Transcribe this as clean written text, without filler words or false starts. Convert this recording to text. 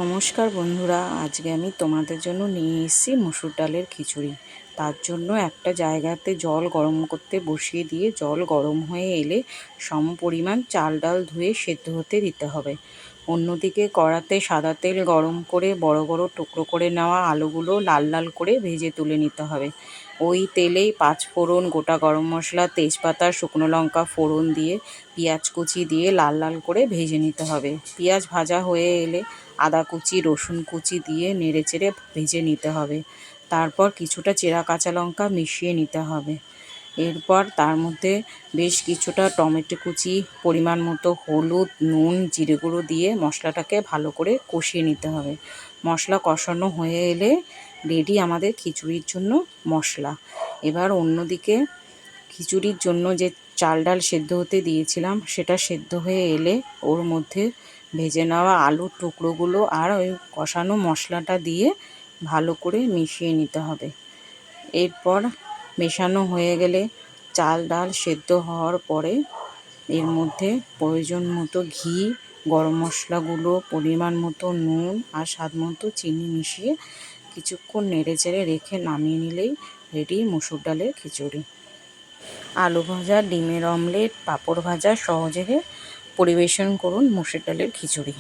নমস্কার বন্ধুরা, আজকে আমি তোমাদের জন্য নিয়ে এসেছি মসুর ডালের খিচুড়ি। তার জন্য একটা জায়গাতে জল গরম করতে বসিয়ে দিয়ে জল গরম হয়ে এলে সম পরিমাণ চাল ডাল ধুয়ে সেদ্ধ হতে দিতে হবে। অন্যদিকে কড়াতে সাদা তেল গরম করে বড় বড় টুকরো করে নেওয়া আলুগুলো লাল লাল করে ভেজে তুলে নিতে হবে। ওই তেলেই পাঁচফোড়ন, গোটা গরম মশলা, তেজপাতা, শুকনো লঙ্কা ফোড়ন দিয়ে পেঁয়াজ কুচি দিয়ে লাল লাল করে ভেজে নিতে হবে। পেঁয়াজ ভাজা হয়ে এলে আদা কুচি, রসুন কুচি দিয়ে নেড়েচেড়ে ভেজে নিতে হবে। তারপর কিছুটা চেরা কাঁচা লঙ্কা মিশিয়ে নিতে হবে। এরপর তার মধ্যে বেশ কিছুটা টমেটো কুচি, পরিমাণ মতো হলুদ, নুন, জিরে গুঁড়ো দিয়ে মশলাটাকে ভালো করে কষিয়ে নিতে হবে। মশলা কষানো হয়ে এলে রেডি আমাদের খিচুড়ির জন্য মশলা। এবার অন্যদিকে খিচুড়ির জন্য যে চাল ডাল সেদ্ধ হতে দিয়েছিলাম সেটা সেদ্ধ হয়ে এলে ওর মধ্যে ভেজে নেওয়া আলুর টুকরোগুলো আর ওই কষানো মশলাটা দিয়ে ভালো করে মিশিয়ে নিতে হবে। এরপর মেশানো হয়ে গেলে চাল ডাল সেদ্ধ হওয়ার পরে এর মধ্যে প্রয়োজন মতো ঘি, গরম মশলাগুলো, পরিমাণ মতো নুন আর স্বাদ মতো চিনি মিশিয়ে কিছুক্ষণ নেড়েচেড়ে রেখে নামিয়ে নিলেই রেডি মসুর ডালের খিচুড়ি। আলু ভাজা, ডিমের অমলেট, পাঁপড় ভাজা সহজে পরিবেশন করুন মসুর ডালের খিচুড়ি।